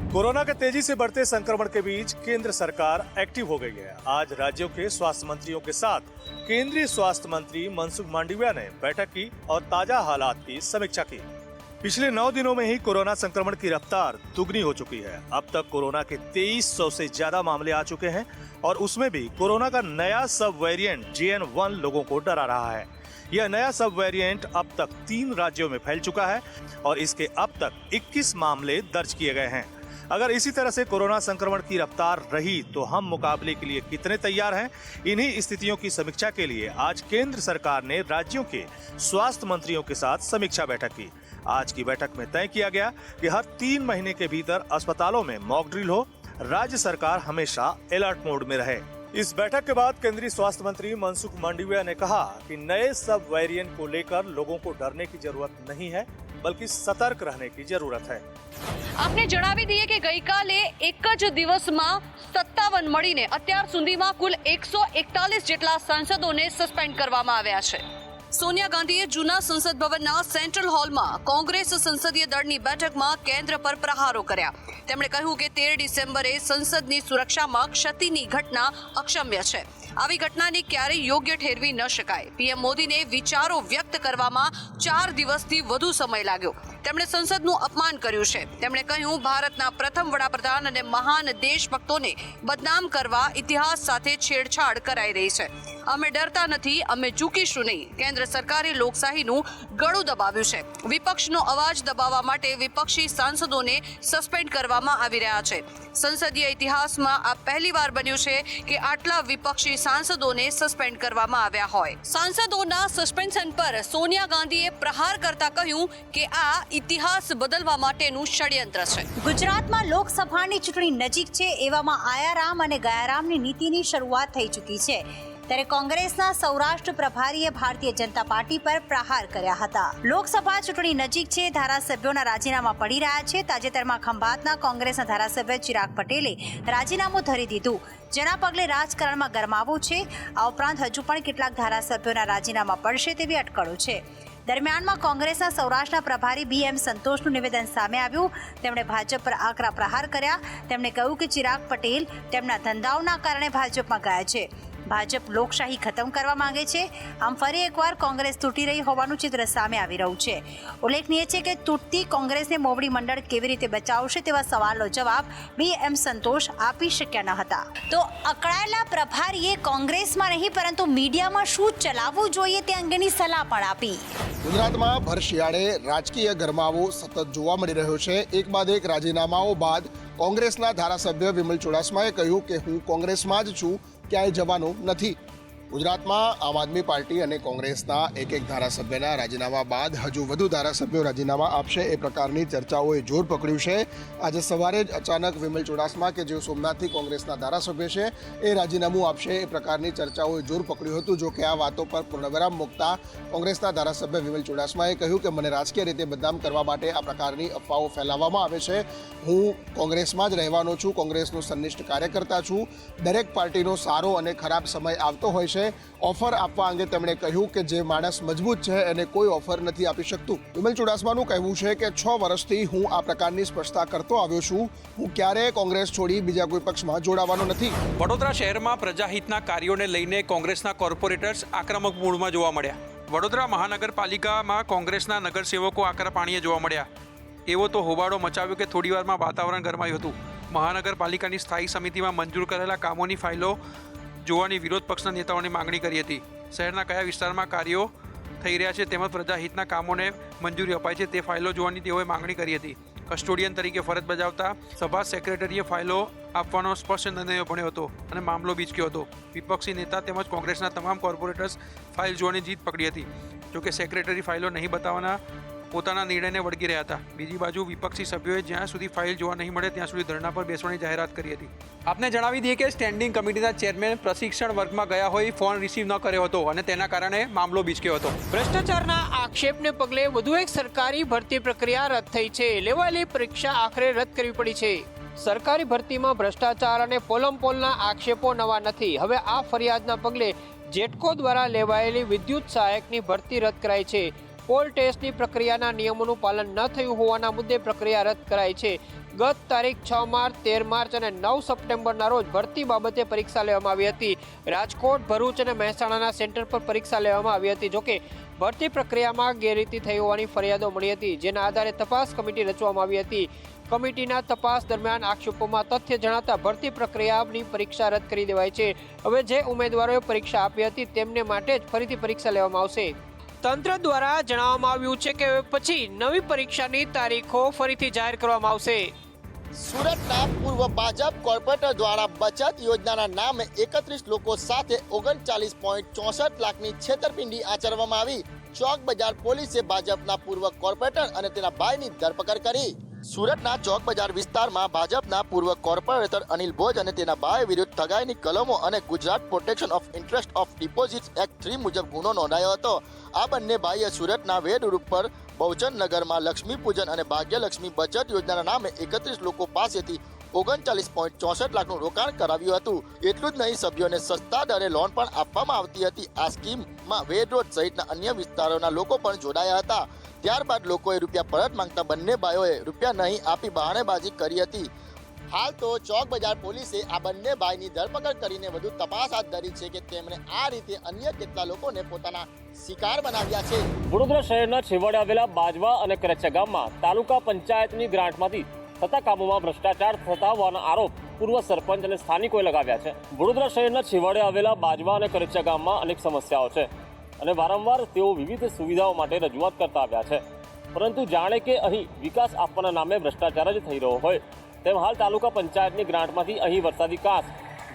Corona के तेजी से बढ़ते संक्रमण के बीच केंद्र सरकार एक्टिव हो गई है। आज राज्यों के स्वास्थ्य मंत्रियों के साथ केंद्रीय स्वास्थ्य मंत्री मनसुख मांडविया ने बैठक की और ताजा हालात की समीक्षा की। पिछले 9 दिनों में ही कोरोना संक्रमण की रफ्तार दुगनी हो चुकी है। अब तक कोरोना के 2300 से ज्यादा मामले आ चुके हैं और उसमें भी कोरोना का नया सब वेरिएंट JN.1 लोगों को डरा रहा है। यह नया सब वेरिएंट अब तक 3 राज्यों में फैल चुका है और इसके अब तक 21 मामले दर्ज किए गए हैं। अगर इसी तरह से कोरोना संक्रमण की रफ्तार रही तो हम मुकाबले के लिए कितने तैयार हैं? इन्हीं स्थितियों की समीक्षा के लिए आज केंद्र सरकार ने राज्यों के स्वास्थ्य मंत्रियों के साथ समीक्षा बैठक की। आज की बैठक में तय किया गया कि हर 3 महीने के भीतर अस्पतालों में मॉक ड्रिल हो। राज्य सरकार हमेशा अलर्ट मोड में रहे। इस बैठक के बाद केंद्रीय स्वास्थ्य मंत्री मनसुख मांडविया ने कहा कि नए सब वेरिएंट को लेकर लोगों को डरने की जरूरत नहीं है, बल्कि सतर्क रहने की जरूरत है। आपने जणावी दीए कि गईकाले एक ज दिवसमां 57 મળીને અત્યાર સુધીમાં કુલ 141 જેટલા સાંસદોને સસ્પેન્ડ કરવામાં આવ્યા છે। સોનિયા ગાંધીએ જૂના સંસદ ભવનના સેન્ટ્રલ હોલમાં કોંગ્રેસ સંસદીય દળની બેઠકમાં કેન્દ્ર પર પ્રહારો કર્યા। તેમણે કહ્યું કે 13 ડિસેમ્બરે સંસદની સુરક્ષામાં ક્ષતિની ઘટના અક્ષમ્ય છે। આવી ઘટનાને ક્યારેય યોગ્ય ઠેરવી ન શકાય। પીએમ મોદીને વિચારો વ્યક્ત કરવામાં 4 દિવસથી વધુ સમય लाग्यो। તેમણે સંસદનું અપમાન કર્યું છે। તેમણે કહ્યું ભારતના પ્રથમ વડાપ્રધાન અને મહાન દેશભક્તોને બદનામ કરવા ઇતિહાસ સાથે છેડછાડ કરાઈ રહી છે। અમે ડરતા નથી, અમે ચૂકીશું નહીં। કેન્દ્ર સરકારે લોકશાહીનું ગળું દબાવ્યું છે। વિપક્ષનો અવાજ દબાવવા માટે વિપક્ષી સાંસદોને સસ્પેન્ડ કરવામાં આવી રહ્યા છે। સંસદીય ઇતિહાસમાં આ પહેલીવાર બન્યું છે કે આટલા વિપક્ષી સાંસદોને સસ્પેન્ડ કરવામાં આવ્યા હોય। સાંસદોના સસ્પેન્શન પર સોનિયા ગાંધીએ પ્રહાર કરતા કહ્યું કે આ ઇતિહાસ બદલવા માટેનું ષડયંત્ર છે। ગુજરાતમાં લોકસભાની ચૂંટણી નજીક છે, એવામાં આયારામ અને ગયારામની નીતિની શરૂઆત થઈ ચૂકી છે। ત્યારે કોંગ્રેસના સૌરાષ્ટ્ર પ્રભારીએ ભારતીય જનતા પાર્ટી પર પ્રહાર કર્યા હતા। લોકસભા ચૂંટણી નજીક છે, ધારાસભ્યોના રાજીનામા પડી રહ્યા છે। તાજેતરમાં ખંભાતના કોંગ્રેસના ધારાસભ્ય ચિરાગ પટેલે રાજીનામું ધરી દીધું, જેના પગલે રાજકારણમાં ગરમાવો છે। આ ઉપરાંત હજુ પણ કેટલાક ધારાસભ્યોના રાજીનામા પડશે તેવી અટકળો છે। દરમિયાનમાં કોંગ્રેસના સૌરાષ્ટ્રના પ્રભારી BM સંતોષનું નિવેદન સામે આવ્યું। તેમણે ભાજપ પર આકરા પ્રહાર કર્યા। તેમણે કહ્યું કે ચિરાગ પટેલ તેમના ધંધાઓના કારણે ભાજપમાં ગયા છે। ભાજપ લોકશાહી ખતમ કરવા માંગે છે। આમ ફરી એકવાર કોંગ્રેસ તૂટી રહી હોવાનું ચિત્ર સામે આવી રહ્યું છે। ઉલ્લેખનીય છે કે તૂટતી કોંગ્રેસને મોવડી મંડળ કેવી રીતે બચાવશે તેવા સવાલનો જવાબ BM સંતોષ આપી શક્યા ન હતા। તો અકળાયેલા પ્રભારીએ કોંગ્રેસમાં નહીં પરંતુ મીડિયામાં શું ચલાવવું જોઈએ તે અંગેની સલાહ પણ આપી। ગુજરાતમાં ભર શિયાળે રાજકીય ગરમાવો સતત જોવા મળી રહ્યો છે। એક બાદ એક રાજીનામાઓ બાદ કોંગ્રેસના ધારાસભ્ય વિમલ ચુડાસમાએ કહ્યું કે હું કોંગ્રેસમાં જ છું, ક્યાંય જવાનો નથી। ગુજરાતમાં આમ આદમી પાર્ટી અને કોંગ્રેસના એક ધારાસભ્યના રાજીનામા બાદ હજુ વધુ ધારાસભ્યો રાજીનામા આપશે એ પ્રકારની ચર્ચાઓએ જોર પકડ્યું છે। આજે સવારે જ અચાનક વિમલ ચુડાસમા કે જેઓ સોમનાથથી કોંગ્રેસના ધારાસભ્ય છે એ રાજીનામું આપશે એ પ્રકારની ચર્ચાઓએ જોર પકડ્યું હતું। જો કે આ વાતો પર પૂર્ણવિરામ મૂકતા કોંગ્રેસના ધારાસભ્ય વિમલ ચુડાસમાએ કહ્યું કે મને રાજકીય રીતે બદનામ કરવા માટે આ પ્રકારની અફવાઓ ફેલાવવામાં આવે છે। હું કોંગ્રેસમાં જ રહેવાનો છું, કોંગ્રેસનો સંનિષ્ઠ કાર્યકર્તા છું। દરેક પાર્ટીનો સારો અને ખરાબ સમય આવતો હોય છે। ઓફર આપવા અંગે તેમણે કહ્યું કે જે માણસ મજબૂત છે એને કોઈ ઓફર નથી આપી શકતું। વિમલ ચુડાસમાનું કહેવું છે કે 6 વર્ષથી હું આ પ્રકારની સ્પષ્ટતા કરતો આવ્યો છું। હું ક્યારેય કોંગ્રેસ છોડી બીજા કોઈ પક્ષમાં જોડાવાનો નથી। વડોદરા શહેરમાં પ્રજાહિતના કાર્યોને લઈને કોંગ્રેસના કોર્પોરેટર્સ આક્રમક મૂડમાં જોવા મળ્યા। વડોદરા મહાનગરપાલિકામાં કોંગ્રેસના નગરસેવકો આકરા પાણીએ જોવા મળ્યા। એવો તો હોબાળો મચાવ્યો કે થોડીવારમાં વાતાવરણ ગરમાયું હતું। મહાનગરપાલિકાની સ્થાયી સમિતિમાં મંજૂર કરેલા કામોની ફાઇલો જોવાની વિરોધ પક્ષના નેતાઓની માંગણી કરી હતી। શહેરના કયા વિસ્તારમાં કાર્યો થઈ રહ્યા છે તેમજ પ્રજાહિતના કામોને મંજૂરી અપાય છે તે ફાઇલો જોવાની તેઓએ માંગણી કરી હતી। કસ્ટોડિયન તરીકે ફરજ બજાવતા સભા સેક્રેટરીએ ફાઇલો આપવાનો સ્પષ્ટ નિર્ણય ભણ્યો હતો અને મામલો બીચક્યો હતો। વિપક્ષી નેતા તેમજ કોંગ્રેસના તમામ કોર્પોરેટર્સ ફાઇલ જોવાની જીત પકડી હતી। જોકે સેક્રેટરી ફાઇલો નહીં બતાવવાના પોતાના નિર્ણયને વળગી રહ્યા હતા। બીજી બાજુ વિપક્ષી સભ્યોએ જ્યાં સુધી ફાઇલ જોવા નહીં મળે ત્યાં સુધી ધરણા પર બેસવાની જાહેરાત કરી હતી। આપને જણાવી દઈએ કે સ્ટેન્ડિંગ કમિટીના ચેરમેન પ્રશિક્ષણ વર્ગમાં ગયા હોય ફોન રિસીવ ન કર્યો હતો અને તેના કારણે મામલો બીચક્યો હતો। ભ્રષ્ટાચારના આક્ષેપને પગલે વધુ એક સરકારી ભરતી પ્રક્રિયા રદ થઈ છે। લેવાયેલી પરીક્ષા આખરે રદ કરવી પડી છે। સરકારી ભરતીમાં ભ્રષ્ટાચાર અને પોલમપોલના આક્ષેપો નવા નથી। હવે આ ફરિયાદના પગલે જેટકો દ્વારા લેવાયેલી વિદ્યુત સહાયકની ભરતી રદ કરાઈ છે। પોલ ટેસ્ટની પ્રક્રિયાના નિયમોનું પાલન ન થયું હોવાના મુદ્દે પ્રક્રિયા રદ કરાઈ છે. ગત તારીખ 6 માર્ચ, 13 માર્ચ અને 9 સપ્ટેમ્બરના રોજ ભરતી બાબતે પરીક્ષા લેવામાં આવી હતી. રાજકોટ, ભરૂચ અને મહેસાણાના સેન્ટર પર પરીક્ષા લેવામાં આવી હતી. જોકે ભરતી પ્રક્રિયામાં ગેરરીતિ થઈ હોવાની ફરિયાદો મળી હતી, જેના આધારે તપાસ કમિટી રચવામાં આવી હતી. કમિટીના તપાસ દરમિયાન આક્ષેપોમાં તથ્ય જણાતા ભરતી પ્રક્રિયાની પરીક્ષા રદ કરી દેવાઈ છે. હવે જે ઉમેદવારોએ પરીક્ષા આપી હતી તેમને માટે જ ફરીથી પરીક્ષા લેવામાં આવશે. તંત્ર દ્વારા જણાવવામાં આવ્યું છે કે પછી નવી પરીક્ષાની તારીખો ફરીથી જાહેર કરવામાં આવશે. સુરતના પૂર્વ ભાજપ કોર્પોરેટર દ્વારા બચત યોજનાના નામે 31 લોકો સાથે 39.64 લાખની છેતરપિંડી આચરવામાં આવી. ચોક બજાર પોલીસે ભાજપના પૂર્વ કોર્પોરેટર અને તેના ભાઈની ધરપકડ કરી. સુરતના ચોક બજાર વિસ્તારમાં ભાજપના પૂર્વ કોર્પોરેટર અનિલ ભોજ અને તેના ભાઈ વિરુદ્ધ ઠગાઈની કલમો અને Gujarat protection of interest of deposits act 3 મુજબ ગુનો નોંધાયો હતો. આ બંને ભાઈએ સુરતના વેડ રૂપ પર બહુચનનગરમાં લક્ષ્મી પૂજન અને ભાગ્યલક્ષ્મી બચત યોજનાના નામે 31 લોકો પાસેથી 39.64 લાખનું રોકાણ કરાવ્યું હતું. એટલું જ નહીં, સભ્યોને સસ્તા દરે લોન પણ આપવામાં આવતી હતી. આ સ્કીમમાં વેડ રોડ સહિતના અન્ય વિસ્તારોના લોકો પણ જોડાયા હતા. ત્યારબાદ લોકોએ રૂપિયા પરત માંગતા બંને ભાઈઓએ રૂપિયા નહીં આપી બહાનેબાજી કરી હતી. હાલ તો ચોક બજાર પોલીસે આ બંને ભાઈની ધરપકડ કરીને વધુ તપાસ હાથ ધરી છે કે તેમણે આ રીતે અન્ય કેટલા લોકોને પોતાના શિકાર બનાવ્યા છે. વડોદરા શહેરના છેવાડે આવેલા બાજવા અને કરચા ગામમાં તાલુકા પંચાયતની ગ્રાન્ટમાંથી થતા કામોમાં ભ્રષ્ટાચાર થતા હોવાના આરોપ પૂર્વ સરપંચ અને સ્થાનિકોએ લગાવ્યા છે. વડોદરા શહેરના છેવાડે આવેલા બાજવા અને કરચા ગામમાં અનેક સમસ્યાઓ છે અને વારંવાર તેઓ વિવિધ સુવિધાઓ માટે રજૂઆત કરતા આવ્યા છે, પરંતુ જાણે કે અહીં વિકાસ આપવાના નામે ભ્રષ્ટાચાર જ થઈ રહ્યો હોય તેમ હાલ તાલુકા પંચાયતની ગ્રાન્ટમાંથી અહીં વરસાદી કાંસ,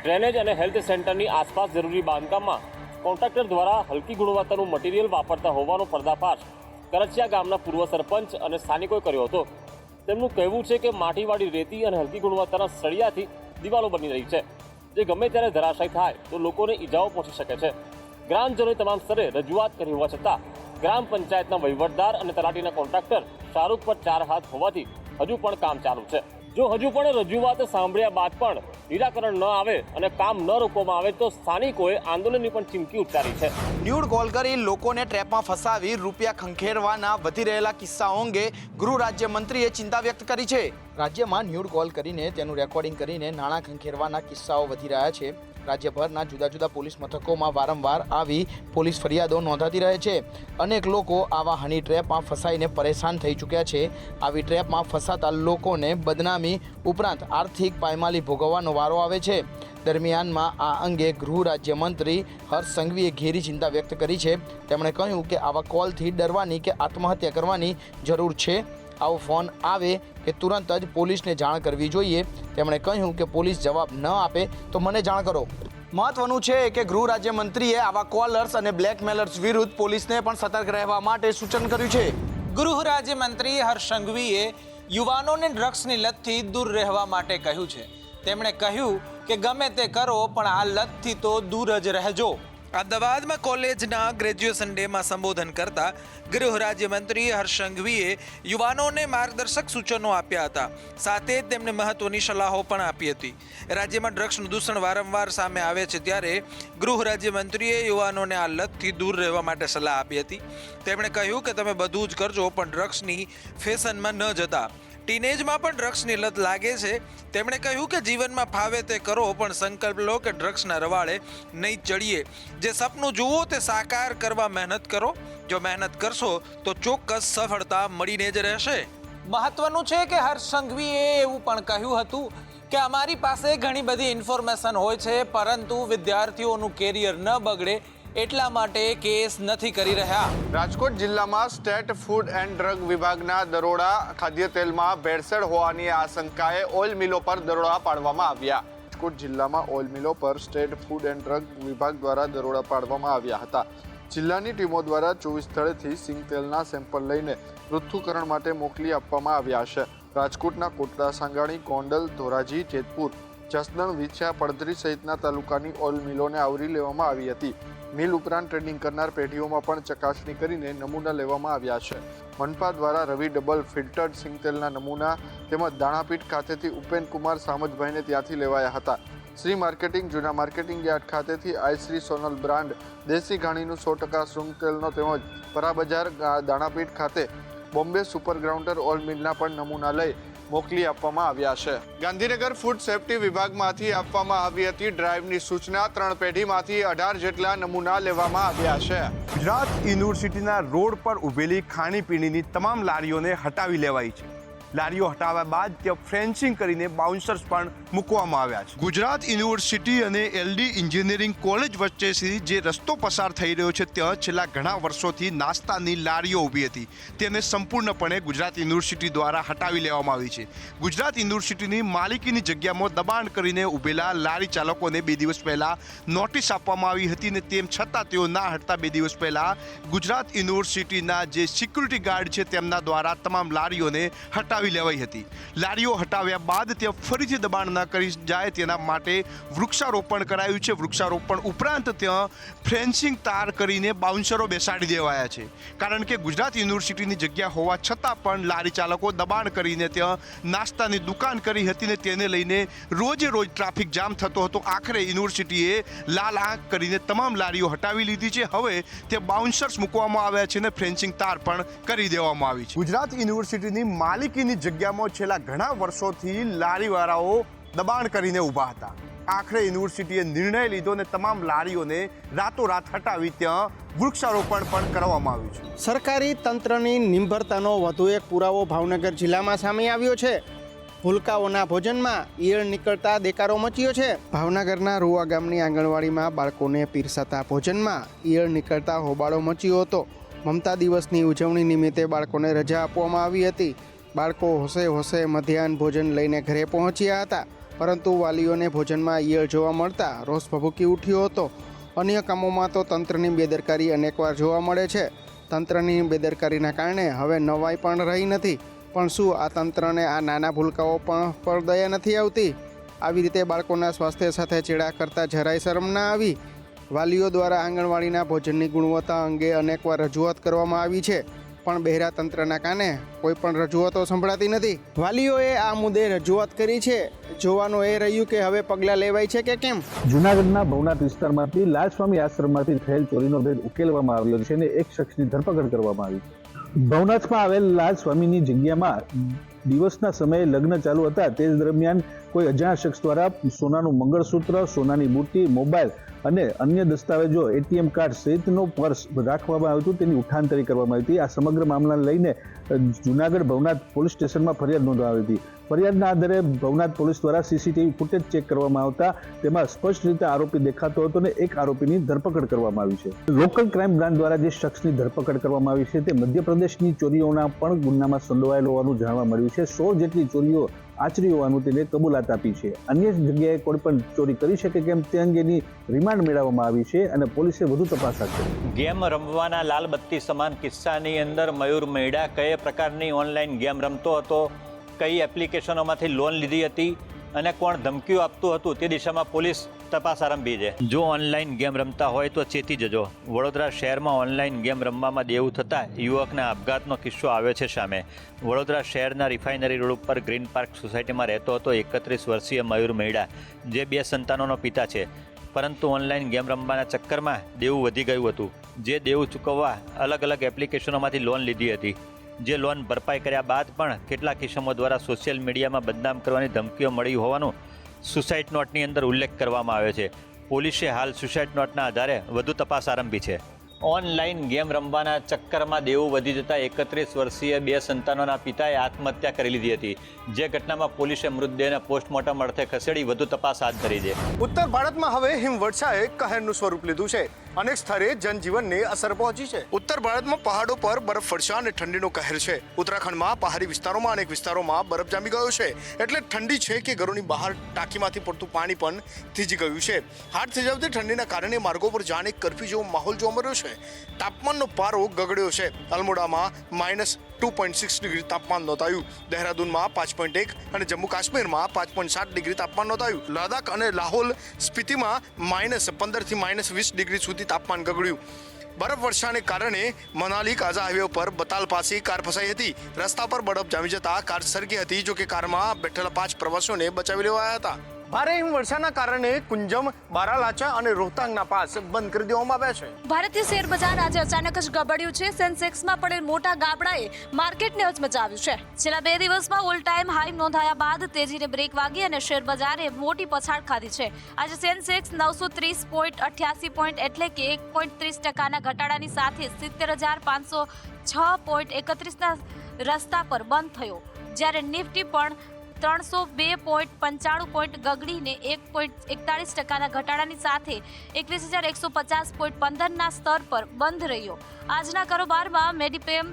ડ્રેનેજ અને હેલ્થ સેન્ટરની આસપાસ જરૂરી બાંધકામમાં કોન્ટ્રાક્ટર દ્વારા હલકી ગુણવત્તાનું મટીરિયલ વાપરતા હોવાનો પર્દાફાશ કરચિયા ગામના પૂર્વ સરપંચ અને સ્થાનિકોએ કર્યો હતો. તેમનું કહેવું છે કે માટીવાળી રેતી અને હલકી ગુણવત્તાના સળિયાથી દિવાલો બની રહી છે, જે ગમે ત્યારે ધરાશાયી થાય તો લોકોને ઈજાઓ પહોંચી શકે છે. ગ્રામજનોએ તમામ સ્તરે રજૂઆત કરી હોવા છતાં ગ્રામ પંચાયતના વહીવટદાર અને તલાટીના કોન્ટ્રાક્ટર શાહરૂખ પર 4 હાથ હોવાથી હજુ પણ કામ ચાલુ છે. જો હજુ પણ રજૂઆત સાંભળ્યા બાદ પણ નિરાકરણ ન આવે અને કામ ન રોકવામાં આવે તો સ્થાનિકોએ આંદોલનની પણ ચીમકી ઉચ્ચારી છે. ન્યૂડ કોલ કરી લોકોને ટ્રેપમાં ફસાવી રૂપિયા ખંખેરવાના વધી રહેલા કિસ્સાઓ અંગે ગૃહ રાજ્યમંત્રીએ ચિંતા વ્યક્ત કરી છે. રાજ્યમાં ન્યૂડ કોલ કરીને તેનું રેકોર્ડિંગ કરીને નાણાં ખંખેરવાના કિસ્સાઓ વધી રહ્યા છે. રાજ્યભરના જુદા જુદા પોલીસ મથકોમાં વારંવાર આવી પોલીસ ફરિયાદો નોંધાતી રહે છે. અનેક લોકો આવા હની ટ્રેપમાં ફસાઈને પરેશાન થઈ ચૂક્યા છે. આવી ટ્રેપમાં ફસાતા લોકોને બદનામી ઉપરાંત આર્થિક પાયમાલી ભોગવવાનો વારો આવે છે. દરમિયાનમાં આ અંગે ગૃહ રાજ્યમંત્રી હર્ષ સંઘવીએ ઘેરી ચિંતા વ્યક્ત કરી છે. તેમણે કહ્યું કે આવા કોલથી ડરવાની કે આત્મહત્યા કરવાની જરૂર છે. આવો ફોન આવે કે તુરંત જ પોલીસને જાણ કરવી જોઈએ. તેમણે કહ્યું કે પોલીસ જવાબ ન આપે તો મને જાણ કરો. મહત્વનું છે કે ગૃહ રાજ્યમંત્રીએ આવા કોલર્સ અને બ્લેકમેલર્સ વિરુદ્ધ પોલીસને પણ સતર્ક રહેવા માટે સૂચન કર્યું છે. ગૃહ રાજ્યમંત્રી હર્ષ સંઘવીએ યુવાનોને ડ્રગ્સની લતથી દૂર રહેવા માટે કહ્યું છે. તેમણે કહ્યું કે ગમે તે કરો પણ આ લતથી તો દૂર જ રહેજો. અમદાવાદમાં કોલેજના ગ્રેજ્યુએશન ડેમાં સંબોધન કરતા ગૃહ રાજ્યમંત્રી હર્ષ સંઘવીએ યુવાનોને માર્ગદર્શક સૂચનો આપ્યા હતા. સાથે જ તેમને મહત્વની સલાહો પણ આપી હતી. રાજ્યમાં ડ્રગ્સનું દૂષણ વારંવાર સામે આવે છે ત્યારે ગૃહ રાજ્યમંત્રીએ યુવાનોને આ લતથી દૂર રહેવા માટે સલાહ આપી હતી. તેમણે કહ્યું કે તમે બધું જ કરજો પણ ડ્રગ્સની ફેશનમાં ન જતા. ટીનેજમાં પણ ડ્રગ્સની લત લાગે છે. તેમણે કહ્યું કે જીવનમાં ફાવે તે કરો પણ સંકલ્પ લો કે ડ્રગ્સના રવાડે નહીં ચડીએ. જે સપનું જુઓ તે સાકાર કરવા મહેનત કરો. જો મહેનત કરશો તો ચોક્કસ સફળતા મળીને જ રહેશે. મહત્વનું છે કે હર્ષ સંઘવીએ એવું પણ કહ્યું હતું કે અમારી પાસે ઘણી બધી ઇન્ફોર્મેશન હોય છે પરંતુ વિદ્યાર્થીઓનું કેરિયર ન બગડે એટલા માટે કેસ નથી કરી રહ્યા. રાજકોટ જિલ્લામાં સ્ટેટ ફૂડ એન્ડ ડ્રગ વિભાગના દરોડા ખાદ્ય તેલમાં ભેળસેળ હોવાની આશંકાએ ઓઇલ મિલો પર દરોડા પાડવામાં આવ્યા. રાજકોટ જિલ્લામાં ઓઇલ મિલો પર સ્ટેટ ફૂડ એન્ડ ડ્રગ વિભાગ દ્વારા દરોડા પાડવામાં આવ્યા હતા. જિલ્લાની ટીમો દ્વારા 24 સ્થળેથી સિંગ તેલના સેમ્પલ લઈને પૃથ્થકરણ માટે મોકલી આપવામાં આવ્યા છે. રાજકોટના કોટડા, સાંગાણી, ગોંડલ, ધોરાજી, જેતપુર, જસદણ, વિછા, પડધરી સહિતના તાલુકાની ઓઇલ મિલોને આવરી લેવામાં આવી હતી. મિલ ઉપરાંત ટ્રેડિંગ કરનાર પેઢીઓમાં પણ ચકાસણી કરીને નમૂના લેવામાં આવ્યા છે. મનપા દ્વારા રવિ ડબલ ફિલ્ટર્ડ સિંગતેલના નમૂના તેમજ દાણાપીઠ ખાતેથી ઉપેન કુમાર સામજભાઈને ત્યાંથી લેવાયા હતા. શ્રી માર્કેટિંગ જૂના માર્કેટિંગ યાર્ડ ખાતેથી આઈ શ્રી સોનલ બ્રાન્ડ દેશી ઘાણીનું 100% શૃંગ તેલનો તેમજ પરા બજાર દાણાપીઠ ખાતે બોમ્બે સુપર ગ્રાઉન્ડર ઓઇલ મિલના પણ નમૂના લઈ મોકલી આપવામાં આવ્યા છે. ગાંધીનગર ફૂડ સેફ્ટી વિભાગમાંથી આપવામાં આવી હતી ડ્રાઈવની સૂચના. 3 પેઢીમાંથી 18 જેટલા નમૂના લેવામાં આવ્યા છે. ગુજરાત યુનિવર્સિટીના રોડ પર ઊભેલી ખાણીપીણીની તમામ લારીઓને હટાવી લેવાઈ છે. લારીઓ હટાવ્યા બાદ ત્યાં ફેન્સિંગ કરીને બાઉન્સર્સ પણ મૂકવામાં આવ્યા છે. ગુજરાત યુનિવર્સિટી અને એલડી એન્જિનિયરિંગ કોલેજ વચ્ચેથી જે રસ્તો પસાર થઈ રહ્યો છે ત્યાં છેલ્લા ઘણા વર્ષોથી નાસ્તાની લારીઓ ઊભી હતી. તેને સંપૂર્ણપણે ગુજરાત યુનિવર્સિટી દ્વારા હટાવી લેવામાં આવી છે. ગુજરાત યુનિવર્સિટીની માલિકીની જગ્યામાં દબાણ કરીને ઊભેલા લારી ચાલકોને 2 દિવસ પહેલા નોટિસ આપવામાં આવી હતી અને તેમ છતાં તેઓ ના હટતા 2 દિવસ પહેલા ગુજરાત યુનિવર્સિટીના જે સિક્યુરિટી ગાર્ડ છે તેમના દ્વારા તમામ લારીઓને હટાવી લેવાઈ હતી. લારીઓ હટાવ્યા બાદ ત્યાં ફરીથી દબાણ ન કરી જાય તેના માટે વૃક્ષારોપણ કરાયું છે. વૃક્ષારોપણ ઉપરાંત ત્યાં ફેન્સિંગ તાર કરીને બાઉન્સરો બેસાડી દેવાયા છે. કારણ કે ગુજરાત યુનિવર્સિટીની જગ્યા હોવા છતાં પણ લારી ચાલકો દબાણ કરીને ત્યાં નાસ્તાની દુકાન કરી હતી ને તેને લઈને રોજે રોજ ટ્રાફિક જામ થતો હતો. આખરે યુનિવર્સિટીએ લાલ આંખ કરીને તમામ લારીઓ હટાવી લીધી છે. હવે તે બાઉન્સર્સ મૂકવામાં આવ્યા છે અને ફેન્સિંગ તાર પણ કરી દેવામાં આવી છે. ગુજરાત યુનિવર્સિટીની માલિકીની જગ્યામાં છેલ્લા ઘણા વર્ષોથી લારીવાળાઓ દબાણ કરીને ઊભા હતા. આખરે યુનિવર્સિટીએ નિર્ણય લીધો અને તમામ લારીઓને રાતોરાત હટાવી ત્યાં વૃક્ષારોપણ પણ કરવામાં આવ્યું છે. સરકારી તંત્રની નિર્ભરતાનો વધુ એક પુરાવો ભાવનગર જિલ્લામાં સામે આવ્યો છે. ભૂલકાઓના ભોજનમાં ઈયળ નીકળતા દેકારો મચ્યો છે. ભાવનગરના રૂવા ગામની આંગણવાડીમાં બાળકોને પીરસાતા ભોજનમાં ઈયળ નીકળતા હોબાળો મચ્યો હતો. મમતા દિવસની ઉજવણી નિમિત્તે બાળકોને રજા આપવામાં આવી હતી. બાળકો હોશે હોશે મધ્યાહન ભોજન લઈને ઘરે પહોંચ્યા હતા, પરંતુ વાલીઓને ભોજનમાં ઈયળ જોવા મળતા રોષ ભભૂકી ઉઠ્યો હતો. અન્ય કામોમાં તો તંત્રની બેદરકારી અનેકવાર જોવા મળે છે. તંત્રની બેદરકારીના કારણે હવે નવાઈ પણ રહી નથી. પણ શું આ તંત્રને આ નાના ભૂલકાઓ પર દયા નથી આવતી? આવી રીતે બાળકોના સ્વાસ્થ્ય સાથે ચેડા કરતા જરાય શરમ ના આવી? વાલીઓ દ્વારા આંગણવાડીના ભોજનની ગુણવત્તા અંગે અનેકવાર રજૂઆત કરવામાં આવી છે, પણ બહેરા તંત્રના કાને કોઈ પણ રજૂઆતો સંભળાતી નથી. વાલીઓએ આ મુદ્દે રજૂઆત કરી છે. જોવાનું એ રહ્યું કે હવે પગલાં લેવાય છે કે કેમ. જૂનાગઢના ભવનાથ વિસ્તારમાંથી લાલસ્વામી આશ્રમમાંથી થયેલ ચોરીનો ભેદ ઉકેલવામાં આવ્યો છે અને એક શખ્સની ધરપકડ કરવામાં આવી છે. ભવનાથમાં આવેલ લાલસ્વામીની જગ્યામાં દિવસના સમયે લગ્ન ચાલુ હતા. તે દરમિયાન કોઈ અજાણ્યા શખ્સ દ્વારા સોનાનું મંગળસૂત્ર, સોનાની બુટ્ટી, મોબાઈલ અને અન્ય દસ્તાવેજો, એટીએમ કાર્ડ સહિતનો પર્સ રાખવામાં આવ્યું હતું. તેની ઉઠાંતરી કરવામાં આવી હતી. આ સમગ્ર મામલાને લઈને જૂનાગઢ ભવનાથ પોલીસ સ્ટેશનમાં ફરિયાદ નોંધવામાં આવી હતી. ફરિયાદના આધારે ભવનાથ પોલીસ દ્વારા સીસીટીવી ફૂટેજ ચેક કરવામાં આવતા તેમાં સ્પષ્ટ રીતે આરોપી દેખાતો હતો અને એક આરોપીની ધરપકડ કરવામાં આવી છે. લોકલ ક્રાઇમ બ્રાન્ચ દ્વારા જે શખ્સની ધરપકડ કરવામાં આવી છે તે મધ્યપ્રદેશની ચોરીઓના પણ ગુનામાં સંડોવાયેલો હોવાનું જાણવા મળ્યું છે. 100 જેટલી ચોરીઓ આચરી હોવાનું તેને કબૂલાત આપી છે. અન્ય જગ્યાએ કોઈ પણ ચોરી કરી શકે કેમ તે અંગેની રિમાન્ડ મેળવવામાં આવી છે અને પોલીસે વધુ તપાસ હાથ ધરી. ગેમ રમવાના લાલબત્તી સમાન કિસ્સાની અંદર મયુર મૈડા કઈ પ્રકારની ઓનલાઈન ગેમ રમતો હતો, કઈ એપ્લિકેશનોમાંથી લોન લીધી હતી અને કોણ ધમકીઓ આપતું હતું તે દિશામાં પોલીસ તપાસ આરંભી છે. જો ઓનલાઈન ગેમ રમતા હોય તો ચેતી જજો. વડોદરા શહેરમાં ઓનલાઈન ગેમ રમવામાં દેવું થતાં યુવકના આપઘાતનો કિસ્સો આવ્યો છે સામે. વડોદરા શહેરના રિફાઇનરી રોડ ઉપર ગ્રીન પાર્ક સોસાયટીમાં રહેતો હતો 31 વર્ષીય મયુર મૈડા, જે 2 સંતાનોનો પિતા છે. પરંતુ ઓનલાઈન ગેમ રમવાના ચક્કરમાં દેવું વધી ગયું હતું. જે દેવું ચૂકવવા અલગ અલગ એપ્લિકેશનોમાંથી લોન લીધી હતી. જે લોન ભરપાઈ કર્યા બાદ પણ કેટલાક કિસ્સાઓ દ્વારા સોશિયલ મીડિયામાં બદનામ કરવાની ધમકીઓ મળી હોવાનું સુસાઇડ નોટની અંદર ઉલ્લેખ કરવામાં આવ્યો છે. પોલીસે હાલ સુસાઇડ નોટના આધારે વધુ તપાસ આરંભી છે. ઓનલાઈન ગેમ રમવાના ચક્કરમાં દેવું વધી જતા 31 વર્ષીય 2 સંતાનોના પિતાએ આત્મહત્યા કરી લીધી હતી. જે ઘટનામાં પોલીસે મૃતદેહને પોસ્ટમોર્ટમ અર્થે ખસેડી વધુ તપાસ હાથ ધરી છે. ઉત્તર ભારતમાં હવે હિમવર્ષાએ કહેરનું સ્વરૂપ લીધું છે. અનેક સ્થળે જનજીવનને અસર પહોંચી છે. ઉત્તર ભારતમાં પહાડો પર બરફવર્ષા અને ઠંડીનો કહેર છે. ઉત્તરાખંડમાં પહાડી વિસ્તારોમાં અનેક વિસ્તારોમાં બરફ જામી ગયો છે. એટલે ઠંડી છે કે ઘરોની બહાર ટાંકીમાંથી પડતું પાણી પણ થીજી ગયું છે. હાડ થીજાવતી ઠંડીના કારણે માર્ગો પર જાણે કરફ્યુ જેવો માહોલ જોવા મળ્યો છે. તાપમાનનો પારો ગગડ્યો છે. અલમોડામાં -2.6 ડિગ્રી તાપમાન નોંધાયું. દહેરાદૂનમાં 5.1 અને જમ્મુ કાશ્મીરમાં 5.7 ડિગ્રી તાપમાન નોંધાયું. લદ્દાખ અને લાહોલ સ્પીતિમાં -15 થી -20 ડિગ્રી સુધી તાપમાન ગગડ્યું. બરફવર્ષાને કારણે મનાલી કાઝા હાઈવે પર બતાલ પાસે કાર ફસાઈ હતી. રસ્તા પર બરફ જામી જતા કાર સરકી હતી. જો કે કારમાં બેઠેલા 5 પ્રવાસીઓને બચાવી લેવાયા હતા. ભારે હિમવર્ષાના કારણે કુંજમ, બારાલાચા અને રોહતાંગના પાસ બંધ કરી દેવામાં આવ્યા છે. ભારતીય શેર બજાર આજે અચાનક જ ગબડ્યું છે. સેન્સેક્સમાં પડેલ મોટા ગાબડાએ માર્કેટને હચમચાવ્યું છે. છેલ્લા 2 દિવસમાં ઓલ ટાઈમ હાઈ નોંધાયા બાદ તેજીને બ્રેક વાગી અને શેર બજારે મોટી પછાડ ખાધી છે. આજે સેન્સેક્સ 930.88 પોઈન્ટ એટલે કે 1.30% ઘટાડાની સાથે 70,506.31ના રસ્તા પર બંધ થયો, જ્યારે નિફ્ટી પણ 302.95 પોઈન્ટ ગગડીને 1.41% ઘટાડાની સાથે 21,150.15ના સ્તર પર બંધ રહ્યો. આજના કારોબારમાં મેડિપેમ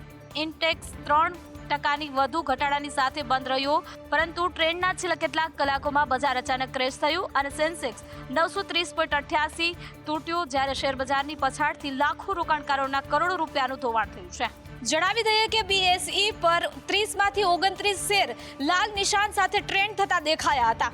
ઇન્ડેક્સ 3% વધુ ઘટાડાની સાથે બંધ રહ્યો, પરંતુ ટ્રેન્ડના છેલ્લા કેટલાક કલાકોમાં બજાર અચાનક ક્રેશ થયું અને સેન્સેક્સ 930.88 તૂટ્યું, જ્યારે શેર બજારની પછાડથી લાખો રોકાણકારોના કરોડો રૂપિયાનું ધોવાણ થયું છે. જણાવી દઈએ કે BSE પર 30માંથી 29 શેર લાલ નિશાન સાથે ટ્રેન્ડ થતા દેખાયા હતા.